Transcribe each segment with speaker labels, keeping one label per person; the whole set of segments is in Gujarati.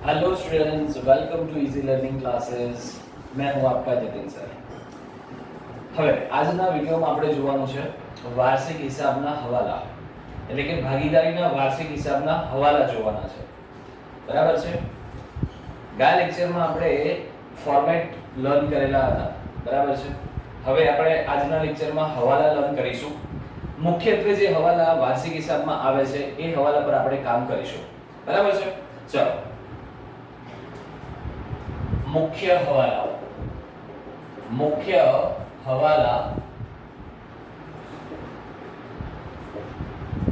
Speaker 1: Hello students, welcome to easy learning classes. मैं हूं आपका जतिन सर। હવે આજના વિડિયોમાં આપણે જોવાનું છે વાર્ષિક હિસાબના હવાલા, એટલે કે ભાગીદારીના વાર્ષિક હિસાબના હવાલા જોવાના છે। બરાબર છે। ગયા લેક્ચરમાં આપણે ફોર્મેટ લર્ન કરેલા હતા। બરાબર છે। હવે આપણે આજના લેક્ચરમાં હવાલા લર્ન કરીશું। મુખ્યત્વે જે હવાલા વાર્ષિક હિસાબમાં આવે છે એ હવાલા પર આપણે કામ કરીશું। બરાબર છે। ચલો, मुख्य हवाला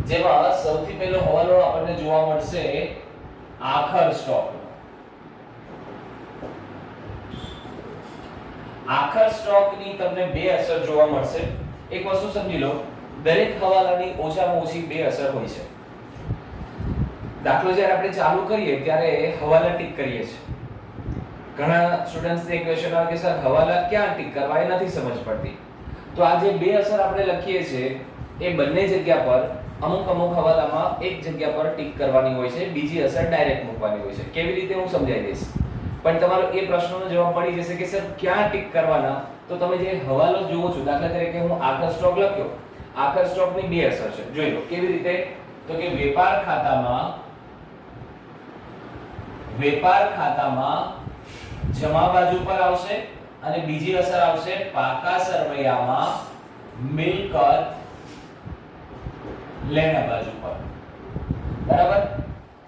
Speaker 1: जेमा સૌથી પહેલો હવાલો આપણને જોવા મળશે આખર સ્ટોક। આખર સ્ટોકની તમને બે અસર જોવા મળશે। એક વસ્તુ સમજી લો, દરેક હવાલાની ઓછામાં ઓછી બે અસર હોય છે। દાખલો જ્યારે આપણે ચાલુ કરીએ ત્યારે હવાલા ટિક કરીએ છીએ। ઘણા સ્ટુડન્ટ્સ ને ક્વેશ્ચન આવે કે સર હવાલા ક્યાં ટિક કરવા, એ નથી સમજ પડતી। તો આ જે બે અસર આપણે લખીએ છીએ એ બંને જગ્યા પર અમુક હવાલામાં એક જગ્યા પર ટિક કરવાની હોય છે, બીજી અસર ડાયરેક્ટ મૂકવાની હોય છે। કેવી રીતે હું સમજાવી દઈશ, પણ તમારો એ પ્રશ્નનો જવાબ પડી જશે કે સર ક્યાં ટિક કરવાના। તો તમે જે હવાલો જોવો છો, દાખલા તરીકે હું આખર સ્ટોક લખ્યો, આખર સ્ટોકની બે અસર છે, જોઈ લો કેવી રીતે। તો કે વેપાર ખાતામાં જમા બાજુ પર આવશે અને બીજી અસર આવશે પાકા સરવૈયામાં મિલકત લેણા બાજુ પર। બરાબર।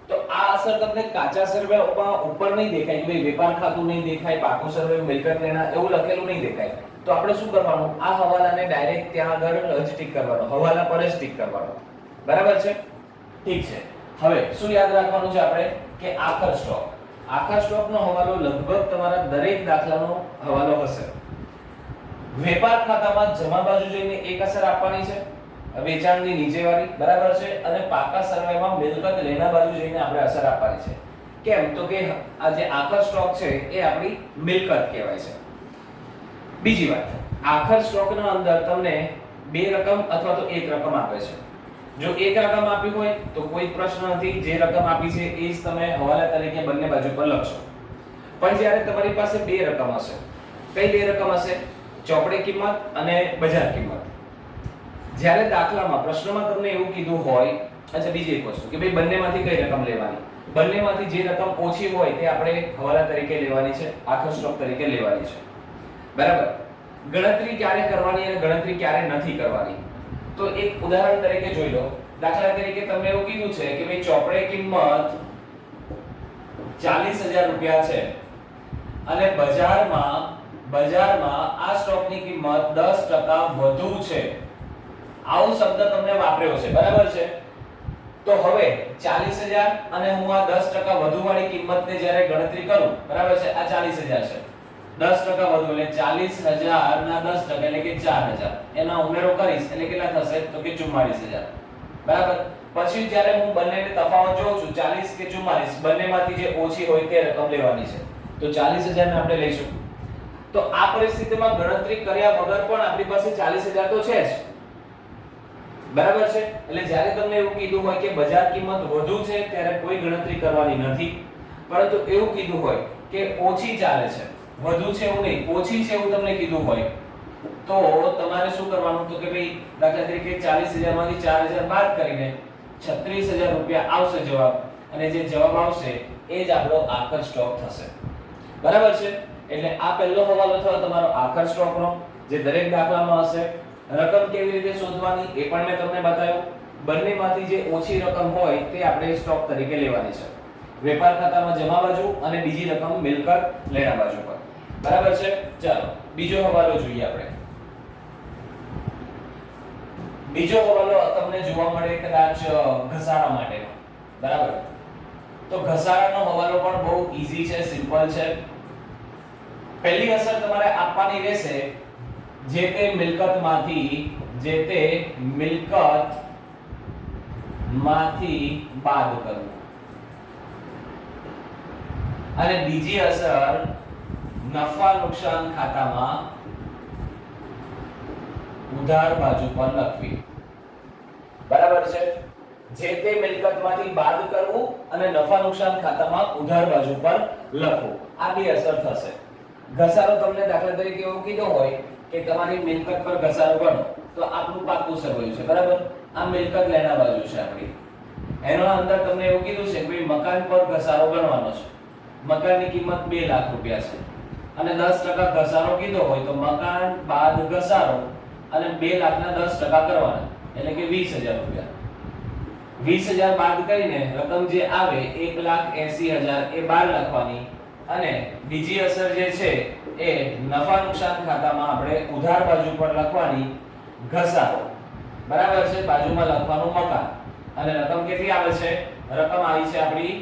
Speaker 1: તો આ અસર તમને કાચા સરવૈયામાં ઉપર નહીં દેખાય કે ભાઈ વેપાર ખાતું નહીં દેખાય, પાકું સરવૈયું મિલકત લેણા એવું લખેલું નહીં દેખાય। તો આપણે શું કરવાનું, આ હવાલાને ડાયરેક્ટ ત્યાં આગળ જ ટિક કરવાનો, હવાલા પર જ ટિક કરવાનો। બરાબર છે। ઠીક છે। હવે શું યાદ રાખવાનું છે આપણે કે આખર સ્ટોકનો હવાલો લગભગ તમારા દરેક દાખલાનો હવાલો હશે। વેપાર ખાતામાં જમા બાજુ જઈને એક અસર આપવાની છે, વેચાણની નીચેવાળી। બરાબર છે। અને પાકા સરવૈયામાં મિલકત લેના બાજુ જઈને આપણે અસર આપવાની છે। કેમ? તો કે આ જે આખર સ્ટોક છે એ આપણી મિલકત કહેવાય છે। બીજી વાત, આખર સ્ટોકના અંદર તમને બે રકમ અથવા તો એક રકમ આપે છે। જો એક રકમ આપી હોય તો કોઈ પ્રશ્ન નથી, જે રકમ આપી છે એ જ તમે હવાલા તરીકે બંને બાજુ પર લખશો। પણ જ્યારે તમારી પાસે બે રકમ હશે, કઈ બે રકમ હશે? ચોપડી કિંમત અને બજાર કિંમત। જ્યારે દાખલામાં પ્રશ્નમાં તમને એવું કીધું હોય, અચ્છા બીજી એક વસ્તુ કે ભાઈ બંનેમાંથી કઈ રકમ લેવાની, બંનેમાંથી જે રકમ ઓછી હોય તે આપણે હવાલા તરીકે લેવાની છે, આખર સ્ટોક તરીકે લેવાની છે। બરાબર। ગણતરી ક્યારે કરવાની અને ગણતરી ક્યારે નથી કરવાની, તો એક ઉદાહરણ તરીકે જોઈ લો। દાખલા તરીકે તમને એવું કીધું છે કે ભાઈ ચોપડે કિંમત 40,000 રૂપિયા છે અને બજારમાં આ સ્ટોકની કિંમત 10% વધુ છે, આવો શબ્દ તમને વાપર્યો છે। બરાબર છે। તો હવે 40,000 અને હું આ 10% વધુ વાળી કિંમતને જ્યારે ગણતરી કરું, બરાબર છે, આ 40,000 છે, 10% વધુ એટલે 40,000 ના 10% એટલે કે 4,000, એના ઉમેરો કરીશ એટલે કેટલા થશે? તો કે 44,000। બરાબર। પછી જ્યારે હું બંનેને તફાવત જોઉં છું 40 કે 44, બંનેમાંથી જે ઓછી હોય તે રકમ લેવાની છે, તો 40,000 ને આપણે લઈશું। તો આ પરિસ્થિતિમાં ગણતરી કર્યા વગર પણ આપણી પાસે 40,000 તો છે જ। બરાબર છે। એટલે જ્યારે તમને એવું કીધું હોય કે બજાર કિંમત વધુ છે ત્યારે કોઈ ગણતરી કરવાની નથી, પરંતુ એવું કીધું હોય કે ઓછી ચાલે છે, વધુ છે એવું નહીં, ઓછી છે એવું તમને કીધું હોય, તો તમારે શું કરવાનું? તો કે ભાઈ દાખલા તરીકે 40,000 માંથી 4,000 બાદ કરીને 36,000 રૂપિયા આવશે જવાબ, અને જે જવાબ આવશે એ જ આપણો આખર સ્ટોક થશે। બરાબર છે। એટલે આ પહેલો હવાલો થયો તમારો આખર સ્ટોકનો, જે દરેક દાખલામાં હશે। રકમ કેવી રીતે શોધવાની એ પણ મેં તમને બતાવ્યું। બંનેમાંથી જે ઓછી રકમ હોય તે આપણે સ્ટોક તરીકે લેવાની છે, વેપાર ખાતામાં જમા બાજુ અને બીજી રકમ મિલકત લેણા બાજુ પર। બરાબર છે। ચાલો બીજો હવાલો જોઈએ આપણે। બીજો હવાલો તમને જોવા મળે કદાચ ઘસારા માટેનો। બરાબર। તો ઘસારાનો હવાલો પણ બહુ ઈઝી છે, સિમ્પલ છે। પહેલી અસર તમારે આપવાની રહેશે જે તે મિલકતમાંથી બાદ કરવું, અને બીજી અસર નફા નુકસાન ખાતામાં ઉધાર બાજુ પર લખવી। બરાબર છે। જે તે મિલકતમાંથી બાદ કરવું અને નફા નુકસાન ખાતામાં ઉધાર બાજુ પર લખવું. આ બે અસર થશે. ઘસારો તમને દાખલા તરીકે એવું કીધો હોય કે તમારી મિલકત પર ઘસારો ગણો, તો આપણું પાકું સરવૈયું છે, બરાબર. આ મિલકત લેણા બાજુ છે આપણી. એનો અંદર તમને એવું કીધું છે કે ભાઈ મકાન પર ઘસારો ગણવાનો છે. મકાનની કિંમત 2 લાખ રૂપિયા છે અને 10% ઘસારો કીધો હોય તો મકાન બાદ ઘસારો અને 2 લાખના 10% કરવાના, એટલે કે 20000 રૂપિયા. 20000 બાદ કરીને રકમ જે આવે 1,80,000 એ બહાર લખવાની અને બીજી અસર જે છે એ નફા નુકસાન ખાતામાં આપણે ઉધાર બાજુ પર લખવાની ઘસારો, બરાબર છે. બાજુમાં લખવાનું મકાન અને રકમ કેટલી આવે છે? રકમ આવી છે આપણી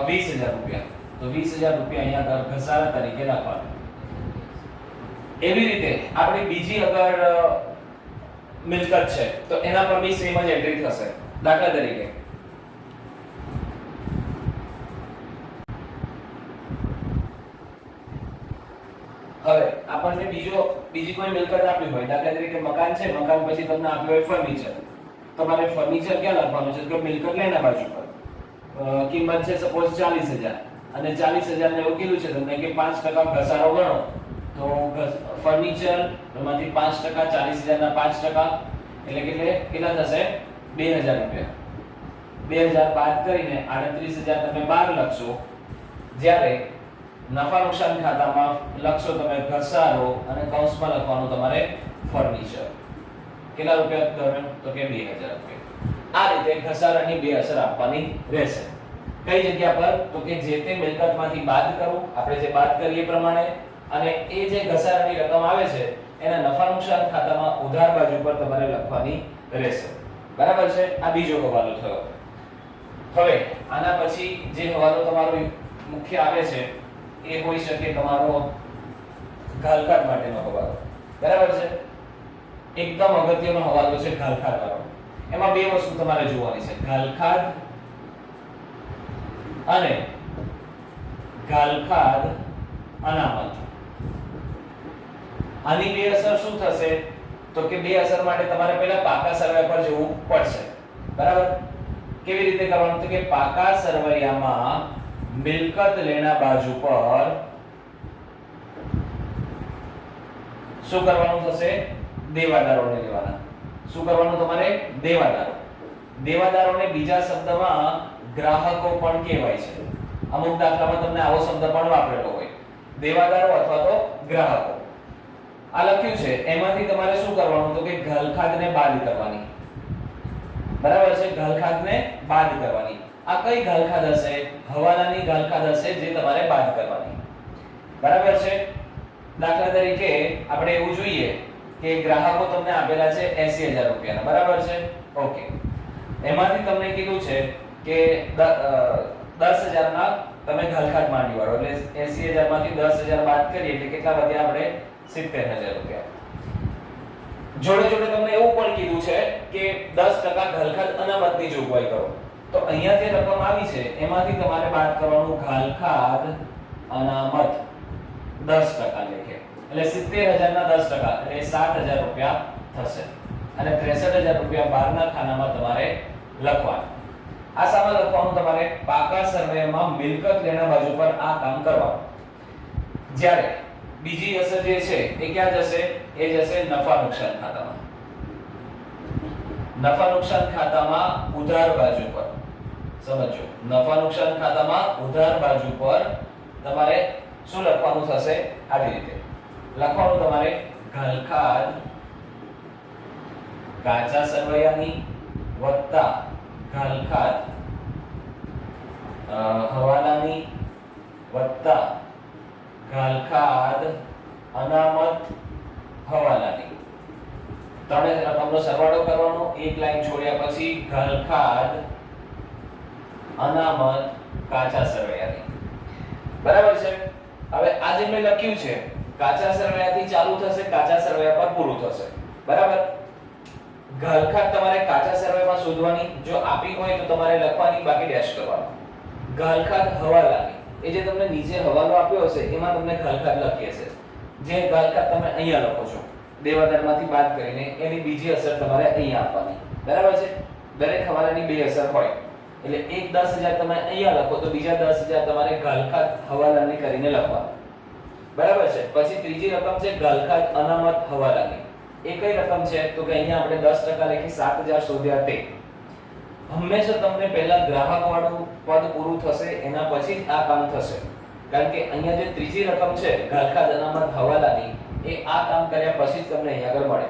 Speaker 1: 20000 રૂપિયા. તો 20000 રૂપિયા અહીંયા ઘસારા તરીકે લખવાનું. એવી રીતે આપણી બીજી અગર મિલકત છે તો એના પર બી સેમ જ એન્ટ્રી થશે. દાખલા તરીકે હવે આપણને બીજી કોઈ મિલકત આપી હોય, દાખલા તરીકે મકાન છે, મકાન પછી તમને આપ્યું હોય ફર્નિચર. તમારે ફર્નિચર ક્યાં લખવાનું છે? તો મિલકત લેના બાજુ પર. કિંમત છે સપોઝ 40000 અને 40000 ને એવું કીધું છે તમને કે 5% ઘસારો ગણો, તો ફર્નિચર માંથી 5% 40000 ના 5% એટલે કેટલા થશે? 2000 રૂપિયા. 2000 બાદ કરીને 38000 તમે બહાર લખશો. જ્યારે નફા નુકસાન ખાતામાં લખશો તમે ઘસારો અને કૌંસમાં લખવાનું તમારે ફર્નિચર. કેટલા રૂપિયા ધોરણ? તો કે 2000 રૂપિયા. આ રીતે ઘસારાની બે અસર આપવાની રહેશે. કઈ જગ્યા પર? તો કે જે તે મિલકતમાંથી બાદ કરો, આપણે જે બાદ કરીએ પ્રમાણે, અને એ જે ઘસારાની રકમ આવે છે એના નફા નુકસાન ખાતામાં ઉધાર બાજુ પર તમારે લખવાની રહેશે. બરાબર છે. આ બીજો હવાલો થયો. હવે આના પછી જે હવાલો તમારો મુખ્ય આવે છે એ હોઈ શકે તમારો ઘાલખાત માટેનો હવાલો. બરાબર છે. એકદમ અગત્યનો હવાલો છે ઘાલખાત વાળો. એમાં બે વસ્તુ તમારે જોવાની છે, ઘાલખાત અને ઘાલખાત અનામત. આની બે અસર શું થશે? તો કે બે અસર માટે તમારે પહેલા પાકા સરવૈયા પર જવું પડશે. બરાબર. કેવી રીતે કરવાનું? તો કે પાકા સરવૈયામાં મિલકત લેણા બાજુ પર શું કરવાનું થશે? દેવાદારોને લેવાના. શું કરવાનું તમારે? દેવાદારો. દેવાદારોને બીજા શબ્દમાં ગ્રાહકો પણ કહેવાય છે. અમુક દાખલામાં તમને આવો શબ્દ પણ વાપરેલો હોય, દેવાદારો અથવા તો ગ્રાહકો. આ લખ્યું છે એમાંથી તમારે શું કરવાનું? તો કે ઘાલખાતને બાદ કરવાની. બરાબર છે. ઘાલખાતને બાદ કરવાની. આ કઈ ઘાલખાત હશે? હવાલાની ઘાલખાત હશે જે તમારે બાદ કરવાની. બરાબર છે. દાખલા તરીકે આપણે એવું જોઈએ કે ગ્રાહકો તમને આપેલા છે 80000 રૂપિયાના. બરાબર છે. ઓકે. એમાંથી તમને કીધું છે કે 10000 ના તમે ઘાલખાત માંડી વાળો, એટલે 80000 માંથી 10000 બાદ કરીએ એટલે કેટલા વધ્યા આપણે? 70000 રૂપિયા. જોડે જોડે તમને એવું પણ કીધું છે કે 10% ઘાલખાત અનામતની જોગવાઈ કરો. તો અહીંયા જે રકમ આવી છે એમાંથી તમારે બાદ કરવાનું ઘાલખાત અનામત 10% લેખે, એટલે 70000 ના 10% એટલે 7000 રૂપિયા થશે. અને 63000 રૂપિયા બહારના ખાનામાં તમારે લખવાના. આ સામા લખવાનું તમારે પાકા સરવૈયામાં મિલકત લેણા બાજુ પર આ કામ કરવાનું. જ્યારે બીજી અસર જે છે એ ક્યાં જશે? એ જશે નફા નુકસાન ખાતામાં. નફા નુકસાન ખાતામાં ઉધાર બાજુ પર. સમજો, નફા નુકસાન ખાતામાં ઉધાર બાજુ પર તમારે શું લખવાનું થશે? આવી રીતે લખવાનું તમારે ઘાલખાત કાચા સરવૈયાની વત્તા ઘાલખાત હવાલાની વત્તા ઘાલખાત અનામત હવાલાની. ત્રણે રકમનો સરવાળો કરવાનો. એક લાઈન છોડ્યા પછી ઘાલખાત અનામત કાચા સરવૈયાની. બરાબર છે. હવે આ જે મેં લખ્યું છે કાચા સરવૈયાથી ચાલુ થશે, કાચા સરવૈયા પર પૂરું થશે. બરાબર. ઘાલખાત તમારે કાચા સરવૈયામાં શોધવાની, જો આપી હોય તો તમારે લખવાની, બાકી ડેશ કરવાનું. ઘાલખાત હવાલાની, એ જે તમને નીચે હવાલો આપ્યો હશે એમાં તમને ઘાલખાત લખી હશે. જે ઘાલખાત તમે અહીંયા લખો છો દેવાદારમાંથી બાદ કરીને, એની બીજી અસર તમારે અહીંયા આપવાની. બરાબર છે. દરેક હવાલાની બે અસર હોય એટલે એક 10,000 તમે અહીંયા લખો તો બીજા 10,000 તમારે ઘાલખાત હવાલાની કરીને લખવા. બરાબર છે. પછી ત્રીજી રકમ છે ઘાલખાત અનામત હવાલાની. એ કઈ રકમ છે તો કે અહીંયા આપણે 10% લખી 7,000 શોધ્યા તે. હંમેશા તમને પહેલા ગ્રાહક વાળું પદ પૂરું થશે એના પછી જ આ કામ થશે. કારણ કે અહીંયા જે ત્રીજી રકમ છે ઘાલખાત અનામત હવાલાની એ આ કામ કર્યા પછી જ તમને અહીંયા આગળ મળે.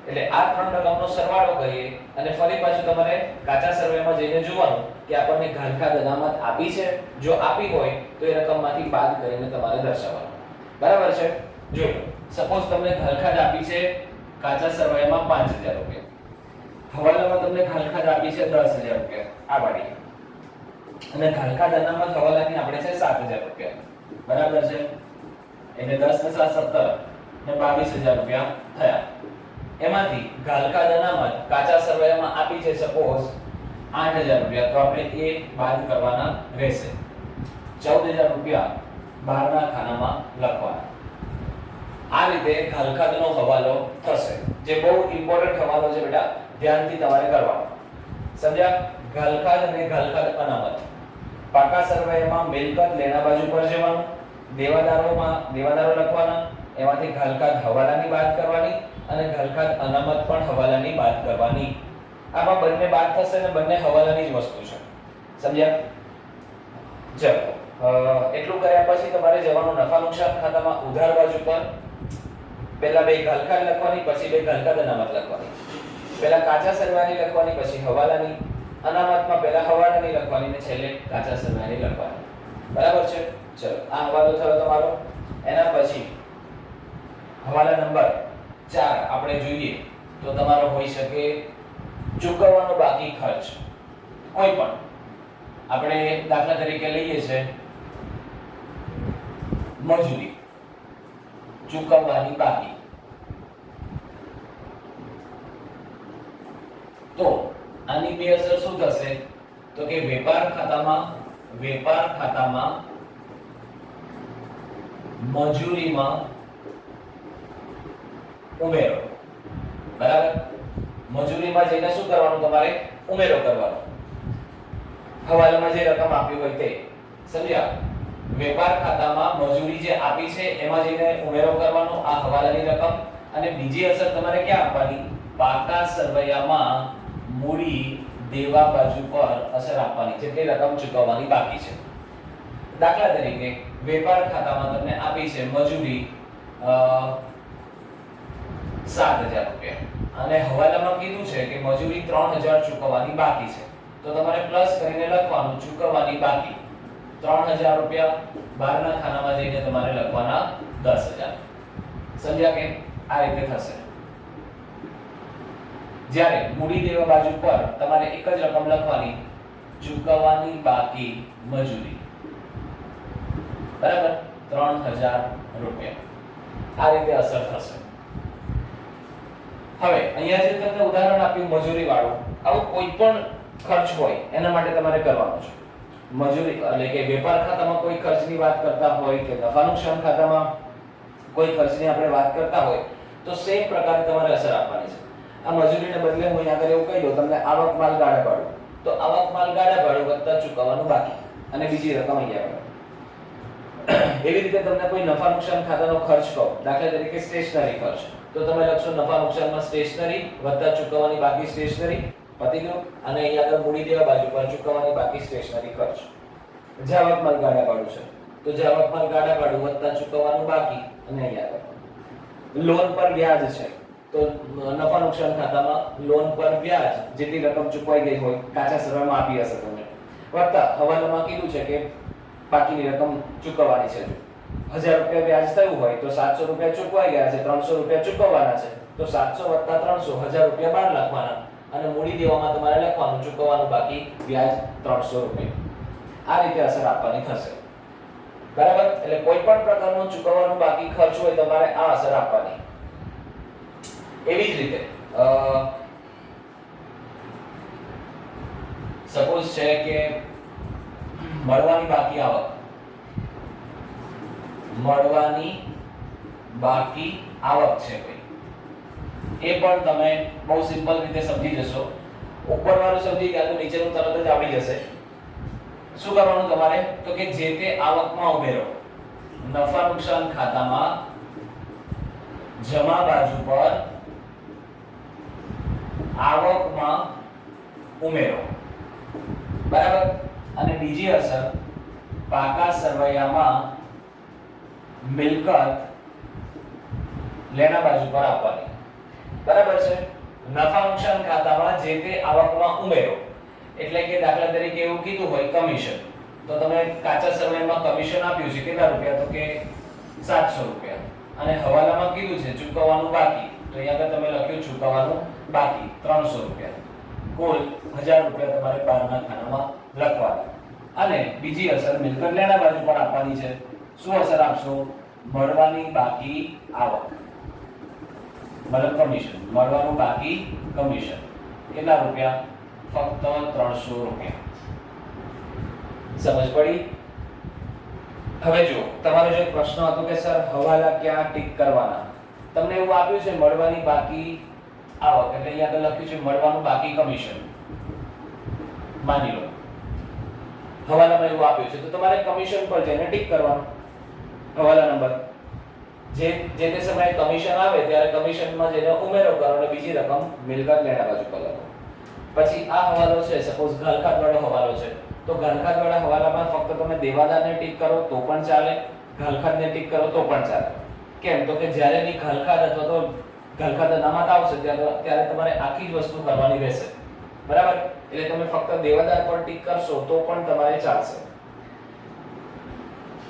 Speaker 1: એટલે આ ત્રણ રકમનો સરવાળો કરીએ અને ફરી પાછું તમારે કાચા સર્વેમાં જઈને જોવાનું કે આપણને ઘાલખાત અનામત આપી છે. જો આપી હોય તો એ રકમમાંથી બાદ કરીને તમારે દર્શાવવાનું. બરાબર છે. જોઈ લો. સપોઝ તમને ઘાલખાત આપી છે કાચા સર્વેમાં 5,000 રૂપિયા. હવાલામાં તમને ઘાલખાત આપી છે 10,000 રૂપિયા આ વાળી. અને ઘાલખાત અનામત હવાલાની આપણે છે 7,000 રૂપિયા. બરાબર છે. એટલે 10 ને 7 17 ને 22,000 રૂપિયા થયા. એમાંથી ઘાલખાત અનામત કાચા સરવૈયામાં આપી છે સપોઝ 8,000 રૂપિયા તો આપણે એ બાદ કરવાના રહેશે. 14,000 રૂપિયા બહારના ખાનામાં લખવાના. આ રીતે ઘાલખાતનો હવાલો થશે. જે બહુ ઇમ્પોર્ટન્ટ હવાલો છે બેટા, ધ્યાનથી તમારે કરવાનો. સમજ્યા? ઘાલખાત અને ઘાલખાત અનામત. પાકા સરવૈયામાં મિલકત લેણા બાજુ પર જવાનું, દેવાદારો લખવાના, એમાંથી ઘાલખાત હવાલાની બાદ કરવાની અને ઘાલખાત અનામત પણ હવાલાની બાદ કરવાની. આમાં બંને બાદ થશે અને બંને હવાલાની જ વસ્તુ છે. સમજ્યા? ચલો એટલું કર્યા પછી તમારે જવાનું નફા નુકસાન ખાતામાં ઉધાર બાજુ પર. પહેલા બે ઘાલખાત લખવાની, પછી બે ઘાલખાત અનામત લખવાની. પહેલા કાચા સરવૈયાની લખવાની, પછી હવાલાની. અનામતમાં પહેલા હવાલાની લખવાની અને છેલ્લે કાચા સરવૈયાની લખવાની. બરાબર છે. ચલો આ હવાલો થયો તમારો. એના પછી હવાલા નંબર 4 આપણે જોઈએ તો તમારો હોઈ શકે ચૂકવવાનો બાકી ખર્ચ. કોઈ પણ આપણે દાખલા તરીકે લઈએ છે મજૂરી ચૂકવવાની બાકી. તો આની બે અસર શું થશે તો કે વેપાર ખાતામાં મજૂરીમાં ઉમેરો. બરાબર? મજૂરીમાં જઈને શું કરવાનું તમારે? ઉમેરો કરવાનો. હવાલામાં જે રકમ આપી હોય તે. સમજ્યા? વેપાર ખાતામાં મજૂરી જે આપી છે એમાં જઈને ઉમેરો કરવાનો આ હવાલાની રકમ. અને બીજી અસર તમારે ક્યાં આપવાની? પાકા સરવૈયામાં મૂડી દેવા બાજુ પર અસર આપવાની. જેટલી રકમ ચૂકવવાની બાકી છે. દાખલા તરીકે વેપાર ખાતામાં તમને આપી છે મજૂરી 7,000 રૂપિયા અને હવાલામાં કીધું છે કે મજૂરી 3,000 ચૂકવવાની બાકી છે. તો તમારે પ્લસ કરીને લખવાનું ચૂકવવાની બાકી 3,000 રૂપિયા. બહારના ખાનામાં જઈને તમારે લખવાના 10,000. સમજ્યા કે? આ રીતે થશે. જ્યારે મૂડી દેવા બાજુ પર તમારે એક જ રકમ લખવાની, ચૂકવવાની બાકી મજૂરી. બરાબર? 3,000 રૂપિયા. આ રીતે અસર થશે. હવે અહીંયા જે તમને ઉદાહરણ આપ્યું મજૂરી વાળું, આવું કોઈ પણ ખર્ચ હોય એના માટે તમારે કરવાનું છે. મજૂરી એટલે કે વેપાર ખાતામાં કોઈ ખર્ચની વાત કરતા હોય કે નફા નુકસાન ખાતામાં કોઈ ખર્ચની આપણે વાત કરતા હોય તો સેમ પ્રકારે તમારે અસર આપવાની છે. આ મજૂરીને બદલે હું અહીંયા આગળ એવું કહી દઉં તમને આવક માલ ગાળા ભાડું. તો આવક માલ ગાળા ભાડું વત્તા ચૂકવવાનું બાકી અને બીજી રકમ અહીંયા આગળ. એવી રીતે તમને કોઈ નફા નુકસાન ખાતાનો ખર્ચ કહો, દાખલા તરીકે સ્ટેશનરી ખર્ચ, તો તમે લખશો નફા નુકસાનમાં સ્ટેશનરી વત્તા ચૂકવવાની બાકી સ્ટેશનરી. પતી ગયું. અને અહીંયા આગળ મૂડી દેવા બાજુ પર ચૂકવવાની બાકી સ્ટેશનરી ખર્ચ. જાવક માલ ગાળા ભાડું છે તો જાવક માલ ગાળા ભાડું વત્તા ચૂકવવાનું બાકી. અને અહીંયા આગળ લોન પર વ્યાજ છે તો નફા નુકસાન ખાતામાં લોન પર વ્યાજ જેટલી રકમ ચૂકવાઈ ગઈ હોય કાચા સરવૈયામાં આપી હશે તમને, વત્તા હવાલામાં કીધું છે કે બાકીની રકમ ચૂકવવાની છે. 1,000 રૂપિયા વ્યાજ થયું હોય તો 700 રૂપિયા ચૂકવાઈ ગયા છે, 300 રૂપિયા ચૂકવવાના છે. તો 700 વત્તા 300 1,000 રૂપિયા બહાર લખવાના અને મૂડી દેવામાં તમારે લખવાનું ચૂકવવાનું બાકી વ્યાજ 300 રૂપિયા. આ રીતે અસર આપવાની થશે. બરાબર? એટલે કોઈ પણ પ્રકારનું ચૂકવવાનું બાકી ખર્ચ હોય તમારે આ અસર આપવાની. એવી જ રીતે સપોઝ છે કે મળવાની બાકી આવક, મળવાની બાકી આવક છે કોઈ, એ પણ તમે બહુ સિમ્પલ રીતે સમજી જશો. ઉપરવાળું સમજી ગયા તો નીચેનું તરત જ આવડી જશે. શું કરવાનું તમારે તો કે જે તે આવકમાં ઉમેરો. નફા નુકસાન ખાતામાં જમા બાજુ પર આવકમાં ઉમેરો. બરાબર. અને બીજી અસર પાકા સરવૈયામાં મિલકત લેણા બાજુ પર આપવાની. બરાબર છે. નફા નુકસાન ખાતામાં જે તે આવકમાં ઉમેરો એટલે કે દાખલા તરીકે એવું કીધું હોય કમિશન, તો તમે કાચા સરવૈયામાં કમિશન આપ્યું છે કેટલા રૂપિયા તો કે 700 રૂપિયા, અને હવાલામાં કીધું છે ચૂકવવાનું બાકી, તો અહીંયા આગળ તમે લખ્યું ચૂકવવાનું બાકી 300 રૂપિયા, કુલ 1000 રૂપિયા તમારે બહારના ખાનામાં લખવાના. અને બીજી અસર મિલકત લેણા બાજુ પર આપવાની છે. શું અસર આપશો? મળવાની બાકી આવક, મતલબ કમિશન, મળવાનું બાકી કમિશન કેટલા રૂપિયા? ફક્ત 300 રૂપિયા. સમજ પડી? હવે જો તમારો જે પ્રશ્ન હતો કે સર હવાલા ક્યાં ટીક કરવાના, તમને એવું આપ્યું છે મળવાની બાકી આવક એટલે અહીંયા આગળ લખ્યું છે મળવાનું બાકી કમિશન. માની લો હવાલામાં એવું આપ્યું છે તો તમારે કમિશન પર જઈને ટીક કરવાનું. હવાલા નંબર જે તે સમયે કમિશન આવે ત્યારે કમિશનમાં જઈને ઉમેરો કરો અને બીજી રકમ મિલકત લેણા બાજુ પર લખો. પછી આ હવાલો છે સપોઝ ઘાલખાત વાળો હવાલો છે તો ઘાલખાત વાળા હવાલામાં ફક્ત તમે દેવાદારને ટીક કરો તો પણ ચાલે, ઘાલખાતને ટીક કરો તો પણ ચાલે. કેમ તો કે જ્યારે ની ઘાલખાત અથવા તો ઘાલખાત અનામત આવશે ત્યારે તમારે આખી જ વસ્તુ કરવાની રહેશે. બરાબર. એટલે તમે ફક્ત દેવાદાર પર ટીક કરશો તો પણ તમારે ચાલશે.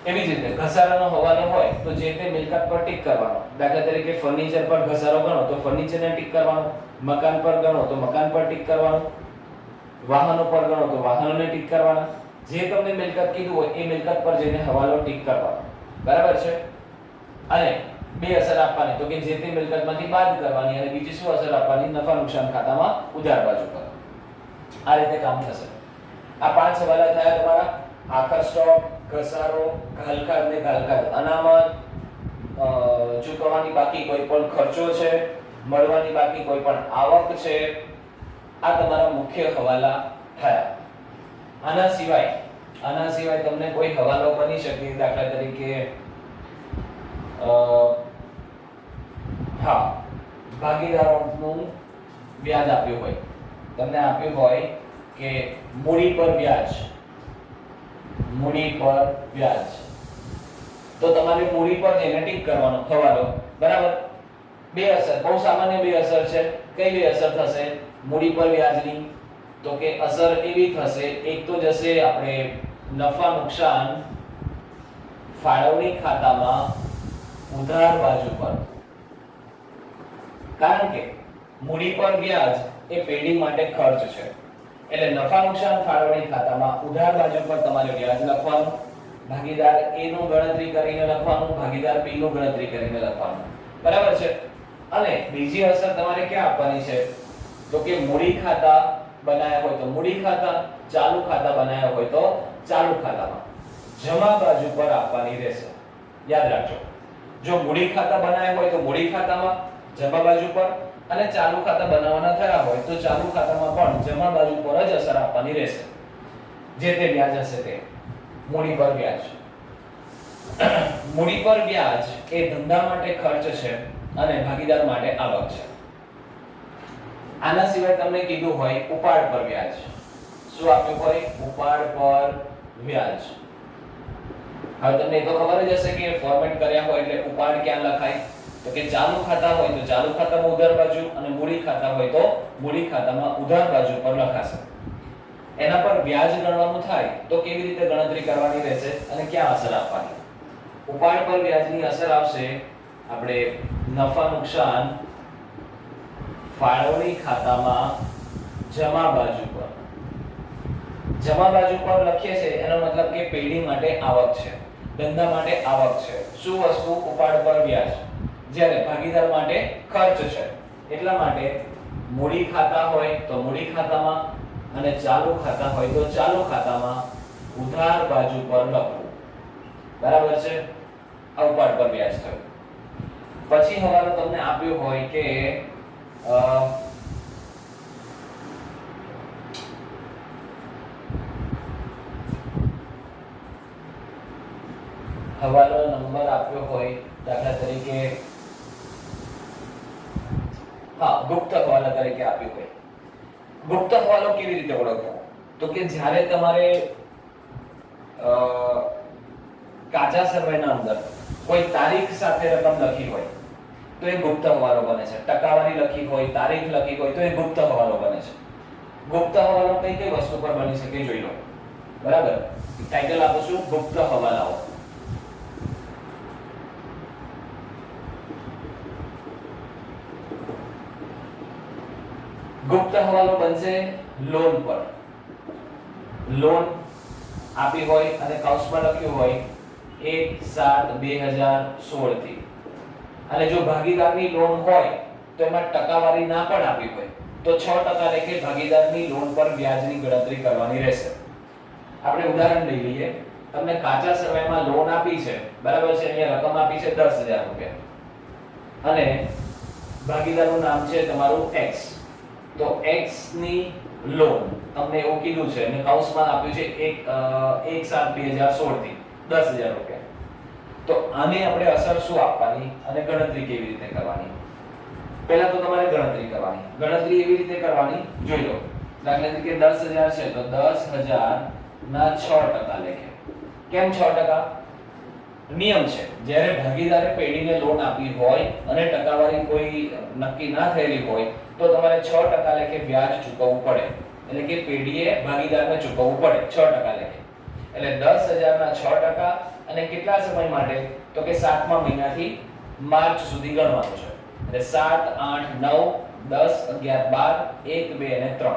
Speaker 1: એવી જ રીતે ઘસારાનો હવાલો હોય તો જે તે મિલકત પર ટીક કરવાનો. દાખલા તરીકે ફર્નિચર પર ઘસારો ગણો તો ફર્નિચરને ટીક કરવાનો, મકાન પર ગણો તો મકાન પર ટીક કરવાનું, વાહનો પર ગણો તો વાહનોને ટીક કરવાના. જે તમને મિલકત કીધું હોય એ મિલકત પર જઈને હવાલો ટીક કરવાનો. બરાબર છે. અને બે અસર આપવાની તો કે જે તે મિલકતમાંથી બાદ કરવાની અને બીજી શું અસર આપવાની? નફા નુકસાન ખાતામાં ઉધાર બાજુ પર. આ રીતે કામ થશે. આ 5 હવાલા થયા તમારા. આખર સ્ટોક, ઘસારો, ઘાલખાત ને ઘાલખાત અનામત, ચૂકવવાની બાકી કોઈ પણ ખર્ચો છે, મળવાની બાકી કોઈ પણ આવક છે. આ તમારા મુખ્ય હવાલા થયા. આના સિવાય તમને કોઈ હવાલો બની શકે. દાખલા તરીકે ભાગીદારોનું વ્યાજ આપ્યું હોય, તમને આપ્યું હોય કે મૂડી પર વ્યાજ, તો તમારે મૂડી પર જઈને ટીક કરવાનો હવાલો. બરાબર. બે અસર, બહુ સામાન્ય બે અસર છે. કઈ બે અસર થશે મૂડી પર વ્યાજની? તો કે અસર એવી થશે, એક તો જશે આપણે નફા નુકસાન ફાળવણી ખાતામાં ઉધાર બાજુ પર, કારણ કે મૂડી પર વ્યાજ એ પેઢી માટે ખર્ચ છે. એટલે નફા નુકસાન ફાળવણી ખાતામાં ઉધાર બાજુ પર તમારે વ્યાજ લખવાનું, ભાગીદાર A નું ગણતરી કરીને લખવાનું, ભાગીદાર B નું ગણતરી કરીને લખવાનું. બરાબર છે. અને બીજી અસર તમારે ક્યાં આપવાની છે તો કે મૂડી ખાતા બનાવ્યા હોય તો મૂડી ખાતા, ચાલુ ખાતા બનાવ્યા હોય તો ચાલુ ખાતામાં જમા બાજુ પર આપવાની રહેશે. યાદ રાખજો, જો મૂડી ખાતા બનાવ્યા હોય તો મૂડી ખાતામાં જમા બાજુ પર, અને ચાલુ ખાતા બનાવવાના થયા હોય તો ચાલુ ખાતામાં પણ જમા બાજુ પર જ અસર આપવાની રહેશે. જે તે વ્યાજ હશે તે મૂડી પર વ્યાજ. મૂડી પર વ્યાજ એ ધંધા માટે ખર્ચ છે અને ભાગીદાર માટે આવક છે. આના સિવાય તમને કીધું હોય ઉપાડ પર વ્યાજ. શું આપ્યું હોય? ઉપાડ પર વ્યાજ. હવે તમને એ તો ખબર જ હશે કે ફોર્મેટ કર્યા હોય એટલે ઉપાડ ક્યાં લખાય તો કે ચાલુ ખાતા હોય તો ચાલુ ખાતામાં ઉધાર બાજુ, અને મૂડી ખાતા હોય તો મૂડી ખાતામાં ઉધાર બાજુ પર લખાશે. એના પર વ્યાજ ગણવાનું થાય તો કેવી રીતે ગણતરી કરવાની રહેશે અને ક્યાં અસર આપવાની? ઉપાડ પર વ્યાજની અસર આવશે આપણે નફા નુકસાન ફાળવણી ખાતામાં જમા બાજુ પર. જમા બાજુ પર લખીએ છે એનો મતલબ કે પેઢી માટે આવક છે, ધંધા માટે આવક છે. શું વસ્તુ? ઉપાડ પર વ્યાજ. જ્યારે ભાગીદાર માટે ખર્ચ છે. એટલા માટે મૂડી ખાતા હોય તો મૂડી ખાતામાં અને ચાલુ ખાતા હોય તો ચાલુ ખાતામાં ઉધાર બાજુ પર લખવું. બરાબર છે. આ ઉપાડ પર વ્યાજ થયું. પછી હવાલો તમને આપ્યો હોય કે હવાલો નંબર આપ્યો હોય, દાખલા તરીકે ગુપ્ત હવાલા તરીકે આપ્યું હોય. ગુપ્ત હવાલો કેવી રીતે ઓળખવો? તો કે જ્યારે તમારે કાચા સર્વેના અંદર કોઈ તારીખ સાથે રકમ લખી હોય તો એ ગુપ્ત હવાલો બને છે. ટકાવારી લખી હોય, તારીખ લખી હોય તો એ ગુપ્ત હવાલો બને છે. ગુપ્ત હવાલો કઈ કઈ વસ્તુ પર બની શકે જોઈ લો. બરાબર, ટાઇટલ આપું છું ગુપ્ત હવાલાઓ. ગુપ્ત હવાલો બનશે લોન પર. લોન આપી હોય અને કૌંસમાં લખ્યું હોય 1/7/2016 થી, અને જો ભાગીદારની લોન હોય તો એમાં ટકાવારી ના પણ આપી હોય તો 6% લેખે ભાગીદારની લોન પર વ્યાજની ગણતરી કરવાની રહેશે. આપણે ઉદાહરણ લઈ લઈએ. તમને કાચા સર્વેમાં લોન આપી છે, બરાબર છે, અહીંયા રકમ આપી છે 10,000 રૂપિયા અને ભાગીદારનું નામ છે તમારું X. તો X ની લોન તમને એવું કીધું છે અને કૌંસમાં આપ્યું છે 1/7/2016 થી 10,000 રૂપિયા. તો આને આપણે અસર શું આપવાની અને ગણતરી કેવી રીતે કરવાની? પહેલા તો તમારે ગણતરી કરવાની. ગણતરી એવી રીતે કરવાની જોઈ લો. દાખલા તરીકે 10,000 છે તો 10,000 ના 6% લેખે. કેમ 6%? નિયમ છે, જ્યારે ભાગીદારે પેઢીને લોન આપી હોય અને ટકાવારી કોઈ નક્કી ના થયેલી હોય તો તમારે 6% લેખે વ્યાજ ચૂકવવું પડે. એટલે કે પેઢીએ ભાગીદારને ચૂકવવું પડે 6% લેખે. એટલે 10,000 ના 6% અને કેટલા સમય માટે? તો કે 7મા મહિનાથી માર્ચ સુધી ગણવાનું છે. એટલે 7, 8, 9, 10, 11, 12, 1, 2 અને 3.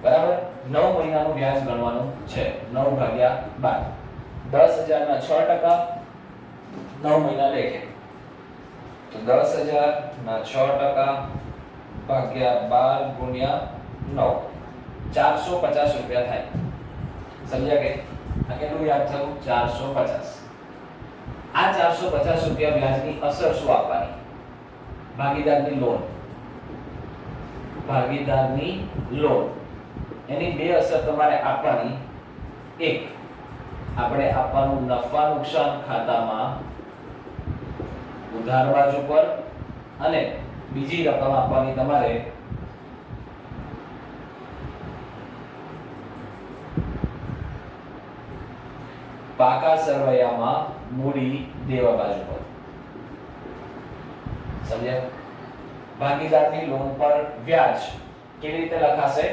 Speaker 1: બરાબર, 9 મહિનાનું વ્યાજ ગણવાનું છે. 9/12. 10,000 ના 6% 9 મહિના લેખે. તો 10,000 ના 6% ભાગ્યા 12 ગુણ્યા 9, 450 રૂપિયા થાય. સમજ્યા કે આ કેટલું યાદ થયું? 450. આ 450 રૂપિયા વ્યાજની અસર શું આપવાની? ભાગીદારની લોન. ભાગીદારની લોન એની બે અસર તમારે આપવાની. એક, આપણે આપવાનું નફા નુકસાન ખાતામાં ઉધાર બાજુ પર, અને બીજી રકમ આપવાની તમારે પાકા સરવૈયામાં મૂડી દેવા બાજુ પર. સમજ્યા? ભાગીદારની લોન પર વ્યાજ કેવી રીતે લખાશે?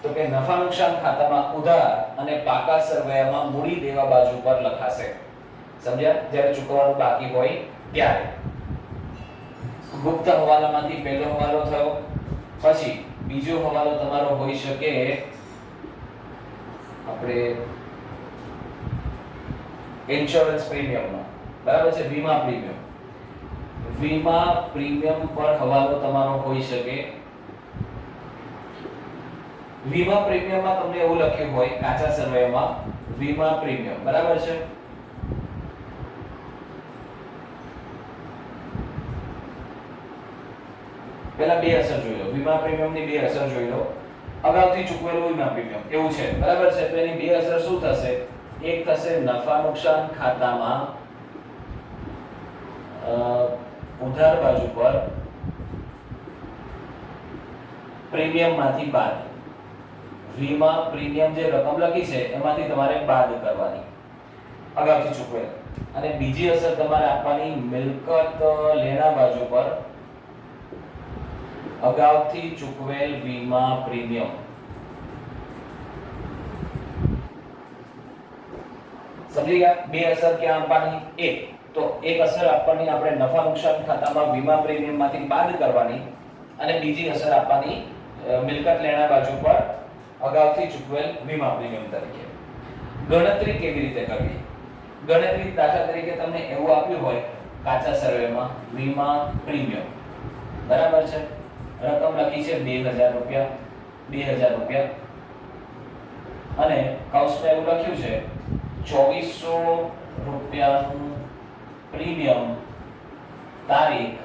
Speaker 1: તો કે નફા નુકસાન ખાતામાં ઉધાર અને પાકા સરવૈયામાં મૂડી દેવા બાજુ પર લખાશે. સમજ્યા? જ્યારે ચૂકવવાનું બાકી હોય ત્યારે. ગુપ્ત હવાલામાંથી પહેલો હવાલો થયો. પછી બીજો હવાલો તમારો હોઈ શકે આપણે ઇન્સ્યોરન્સ પ્રીમિયમનો. બરાબર છે, વીમા પ્રીમિયમ. વીમા પ્રીમિયમ પર હવાલો તમારો હોઈ શકે. વીમા પ્રીમિયમમાં તમને એવું લખ્યું હોય કાચા સર્વેમાં વીમા પ્રીમિયમ. બરાબર છે. પહેલા બે અસર જોઈ લો. વીમા પ્રીમિયમની બે અસર જોઈ લો. અગાઉથી ચૂકવેલું વીમા પ્રીમિયમ એવું છે. બરાબર છે. તો એની બે અસર શું થશે? એક થશે નફા નુકસાન ખાતામાં ઉધાર બાજુ પર પ્રીમિયમમાંથી બાદ. વીમા પ્રીમિયમ જે રકમ લખી છે એમાંથી તમારે બાદ કરવાની અગાઉથી ચૂકવેલ. અને બીજી અસર તમારે આપવાની મિલકત લેણા બાજુ પર અગાઉથી ચૂકવેલ વીમા પ્રીમિયમ. સમજી ગયા? બે અસર ક્યાં આપવાની? એક તો એક અસર આપવાની આપણે નફા નુકસાન ખાતામાં વીમા પ્રીમિયમમાંથી બાદ કરવાની, અને બીજી અસર આપવાની મિલકત લેણા બાજુ પર અગાઉથી ચૂકવેલ વીમા પ્રીમિયમ તરીકે. ગણતરી કેવી રીતે કરવી? ગણતરી દાખલા તરીકે તમને એવું આપ્યું હોય કાચા સર્વેમાં વીમા પ્રીમિયમ. બરાબર છે. રકમ લખી છે 2,000 રૂપિયા. 2,000 રૂપિયા અને કૌંસમાં એવું લખ્યું છે 2,400 રૂપિયાનું પ્રીમિયમ તારીખ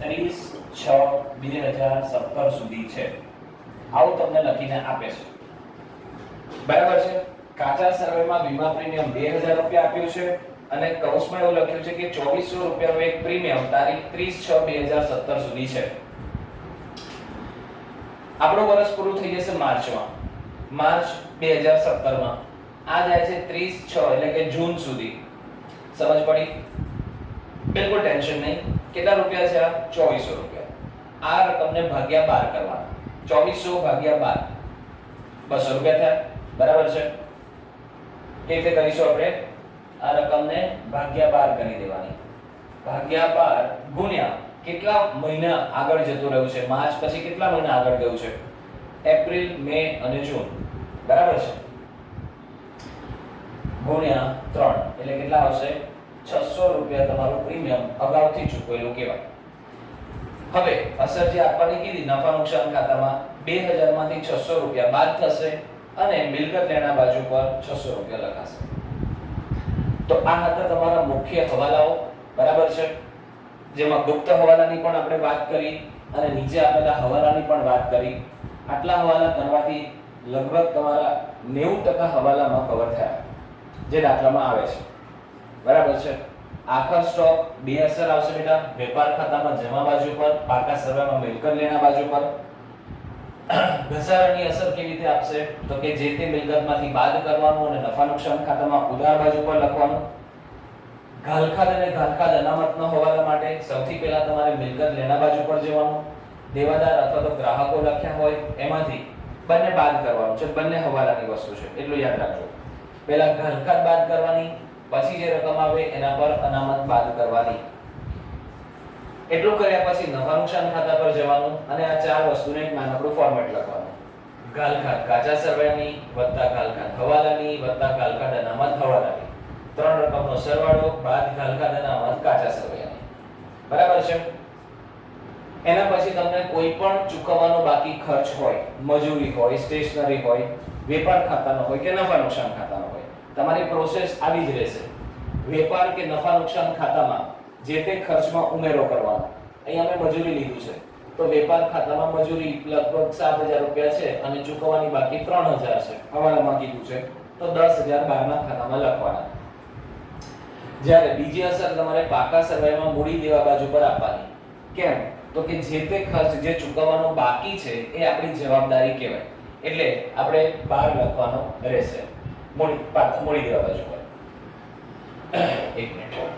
Speaker 1: 30/6/2017 સુધી છે. આવું તમને લખીને આપે છે. બરાબર છે. કાચા સર્વેમાં વીમા પ્રીમિયમ 2,000 રૂપિયા આપ્યું છે અને કૌંસમાં એવું લખ્યું છે કે 2400 રૂપિયાનું એક પ્રીમિયમ તારીખ 30/6/2017 સુધી છે. આપણું વર્ષ પૂરું થઈ જશે માર્ચમાં. માર્ચ 2017 માં આ જાય છે 30/6 એટલે કે જૂન સુધી. સમજ પડી? બિલકુલ ટેન્શન નહીં. કેટલા રૂપિયા છે આ? 2400 રૂપિયા. આ રકમને ભાગ્યા 12 કરવાના. 2400 ભાગ્યા 12 200 રૂપિયા થાય. બરાબર છે? કેવી રીતે કરીશું આપણે? આ રકમને ભાગ્યા 12 કરી દેવાની. ભાગ્યા 12 ગુણ્યા કેટલા મહિના આગળ જતું રહ્યું છે? માર્ચ પછી કેટલા મહિના આગળ ગયું છે? એપ્રિલ, મે અને જૂન. બરાબર છે? ગુણ્યા 3 એટલે કેટલા આવશે? 600 રૂપિયા તમારું પ્રીમિયમ અગાઉથી ચૂકવેલું કહેવાય. હવે અસર જે આપવાની કીધી નફા નુકસાન ખાતામાં 2000 માંથી 600 રૂપિયા બાદ થશે અને મિલકત લેણા બાજુ પર 600 રૂપિયા લખાશે. તો આ હતા તમારા મુખ્ય હવાલાઓ. બરાબર છે? જેમાં ગુપ્ત હવાલાની પણ આપણે વાત કરી અને નીચે આપેલા હવાલાની પણ વાત કરી. આટલા હવાલા કરવાથી લગભગ તમારા 90% હવાલામાં કવર થયા જે દાખલામાં આવે છે. બરાબર છે? આખા સ્ટોક બે અસર આવશે બેટા. વેપાર ખાતામાં જમા બાજુ પર, પાકા સરવાળામાં મિલકત લેણા બાજુ પર. ઘસારાની અસર કેવી રીતે આપશે? તો કે જે તે મિલકતમાંથી બાદ કરવાનું અને નફા નુકસાન ખાતામાં ઉધાર બાજુ પર લખવાનું. ઘાલખાદ અને ઘાલખાદ અનામતનો હવાલા માટે સૌથી પહેલા તમારે મિલકત લેણા બાજુ પર જવાનું. દેવાદાર અથવા તો ગ્રાહકો લખ્યા હોય એમાંથી બંને બાદ કરવાનું છે. બંને હવાલાની વસ્તુ છે એટલું યાદ રાખજો. પહેલા ઘાલખાદ બાદ કરવાની, પછી જે રકમ આવે એના પર અનામત બાદ કરવાની. એટલું કર્યા પછી નફા નુકસાન ખાતા પર જવાનું અને આ ચાર વસ્તુને એક નાનકડું ફોર્મેટ લખવાનું. ઘાલખાદ કાચા સરવાળાની વત્તા ઘાલખાદ હવાલાની વત્તા ઘાલખાદ અનામત હવાલાની. ત્રણ રકમનો સરવાળો બાદ ઘાલખાદ અનામત કાચા સરવાળાની. બરાબર છે? એના પછી તમને કોઈ પણ ચૂકવવાનો બાકી ખર્ચ હોય, મજૂરી હોય, સ્ટેશનરી હોય, વેપાર ખાતાનો હોય કે નફા નુકસાન ખાતાનો હોય, તમારી પ્રોસેસ આવી જ રહેશે. વેપાર કે નફા નુકસાન ખાતામાં જે તે ખર્ચમાં ઉમેરો કરવાનો. અહીંયા મેં મજૂરી લીધું છે તો વેપાર ખાતામાં મજૂરી લગભગ 7000 રૂપિયા છે અને ચૂકવવાની બાકી 3000 છે. હવાલામાં કીધું છે તો 10000 બહારના ખાતામાં લખવાના. જ્યારે બીજી અસર તમારે પાકા સરવાળામાં મૂડી દેવા બાજુ પર આપવાની. કેમ? તો કે જે તે ખર્ચ જે ચૂકવવાનો બાકી છે એ આપણી જવાબદારી કહેવાય. એટલે આપણે 12 લખવાનો રહેશે મૂડી દેવા બાજુ પર. એક મિનિટ.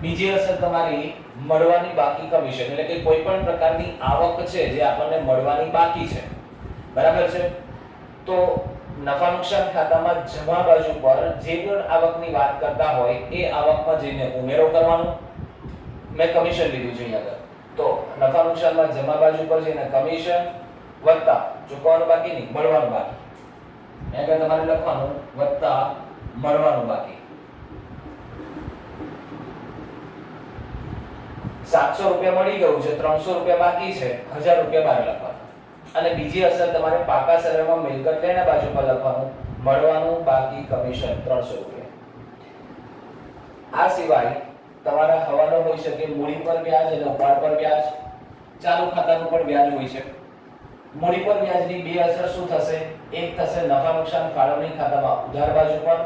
Speaker 1: બીજી અસર તમારી મળવાની બાકી કમિશન એટલે કે કોઈ પણ પ્રકારની આવક છે જે આપણને મળવાની બાકી છે. બરાબર છે? તો નફા નુકસાન ખાતામાં જમા બાજુ પર જે પણ આવકની વાત કરતા હોય એ આવકમાં જઈને ઉમેરો કરવાનો. મેં કમિશન લીધું છે અહીંયા આગળ. તો નફા નુકસાનમાં જમા બાજુ પર જઈને કમિશન વત્તા ચૂકવવાનું બાકી નહીં, મળવાનું બાકી. અહીંયા આગળ તમારે લખવાનું વત્તા મળવાનું બાકી. 700 રૂપિયા મળી ગયું છે, 300 રૂપિયા બાકી છે, 1000 રૂપિયા બહાર લખવાના. અને બીજી અસર તમારે પાકા સરવાળામાં મિલકત લેણા બાજુ પર લખવાનું મળવાનું બાકી કમિશન 300 રૂપિયા. આ સિવાય તમારા હવાલો હોઈ શકે મૂડી પર વ્યાજ અને ઉપાડ પર વ્યાજ. ચાલુ ખાતાનું પણ વ્યાજ હોય છે. મૂડી પર વ્યાજની બે અસર શું થશે? એક થશે નફા નુકસાન ફાળવણી ખાતામાં ઉધાર બાજુ પર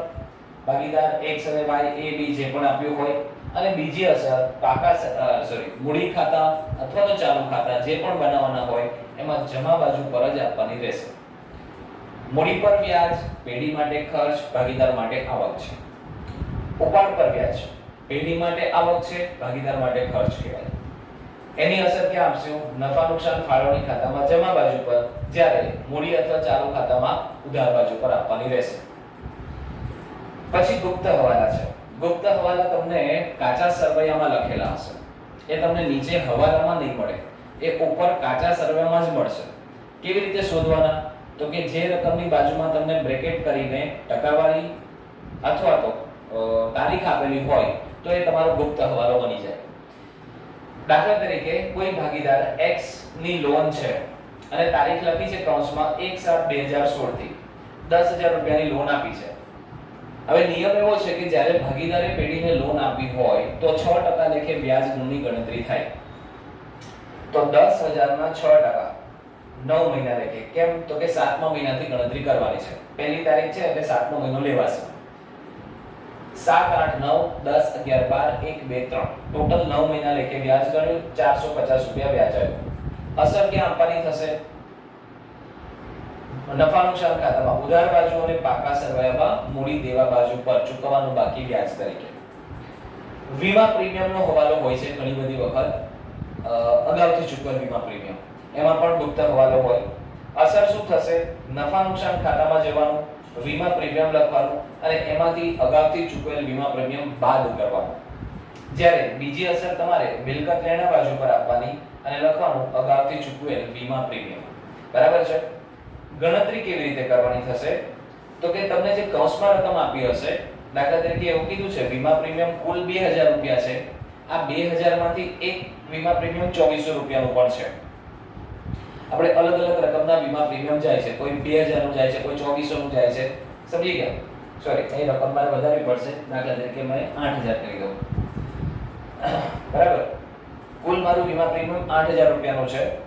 Speaker 1: ભાગીદાર x અને y a b જે પણ આપ્યું હોય. અને બીજી અસર મૂડી ખાતા અથવા તો ચાલુ ખાતા જે પણ બનાવવાના હોય એમાં જમા બાજુ પર જ આપવાની રહેશે. મૂડી પર વ્યાજ પેઢી માટે ખર્ચ, ભાગીદાર માટે આવક છે. ઉપાડ પર વ્યાજ પેઢી માટે આવક છે, ભાગીદાર માટે ખર્ચ કહેવાય. એની અસર ક્યાં આપશું? નફા નુકસાન ફાળવણી ખાતામાં જમા બાજુ પર, જ્યારે મૂડી અથવા ચાલુ ખાતામાં ઉધાર બાજુ પર આપવાની રહેશે. પછી ગુપ્ત હવાલા છે. ગુપ્ત હવાલા તમને કાચા સરવૈયામાં લખેલા હશે. એ તમને નીચે હવાલામાં નહીં મળે, એ ઉપર કાચા સરવૈયામાં જ મળશે. કેવી રીતે શોધવાના? તો કે જે રકમની બાજુમાં તમને બ્રેકેટ કરીને ટકાવારી અથવા તો તારીખ આપેલી હોય તો એ તમારો ગુપ્ત હવાલો બની જાય. દાખલા તરીકે કોઈ ભાગીદાર x ની લોન છે અને તારીખ લખી છે કૌંસમાં 1/7/2016 થી 10000 રૂપિયાની લોન આપી છે. હવે નિયમ એવો છે કે જ્યારે ભાગીદારે પેઢીને લોન આપી હોય તો 6% લેખે વ્યાજ દરની ગણતરી થાય. તો 10000 ના 6% 9 મહિના લેખે. કેમ? તો કે 7મા મહિનાથી ગણતરી કરવાની છે. પહેલી તારીખ છે એટલે 7મો મહિનો લેવાશે. 7 8 9 10 11 12 1 2 3 ટોટલ 9 મહિના લેખે વ્યાજ ગણ્યું. 450 રૂપિયા વ્યાજ આવ્યું. અસર ક્યાં આપવાની થશે? નફા નુકસાન ખાતામાં ઉધાર બાજુ અને પાકા સરવાયામાં મૂડી દેવા બાજુ પર ચૂકવવાનું બાકી વ્યાજ તરીકે. વીમા પ્રીમિયમનો હવાલો હોય છે ઘણી બધી વખત, અગાઉથી ચૂકવેલ વીમા પ્રીમિયમ, એમાં પણ ગુપ્ત હવાલો હોય. અસર શું થશે? નફા નુકસાન ખાતામાં જવાનું, વીમા પ્રીમિયમ લખવાનું અને એમાંથી અગાઉથી ચૂકવેલ વીમા પ્રીમિયમ બાદ કરવાનું. જ્યારે બીજી અસર તમારે મિલકત લેણા બાજુ પર આપવાની અને લખવાનું અગાઉથી ચૂકવેલ વીમા પ્રીમિયમ. બરાબર છે? ગણતરી કેવી રીતે કરવાની થશે? તો કે તમને જે કૌંસમાં રકમ આપી હશે, દાખલા તરીકે એવું કીધું છે વીમા પ્રીમિયમ કુલ 2000 રૂપિયા છે, આ 2000 માંથી એક વીમા પ્રીમિયમ 2400 રૂપિયાનું પણ છે. આપણે અલગ અલગ રકમના વીમા પ્રીમિયમ જાય છે, કોઈ 2000 નું જાય છે, કોઈ 2400 નું જાય છે. સમજી ગયા? સોરી, એ રકમ મારે વધારવી પડશે. દાખલા તરીકે મેં 8000 કરી દઉં. બરાબર? કુલ મારું વીમા પ્રીમિયમ 8000 રૂપિયાનું છે.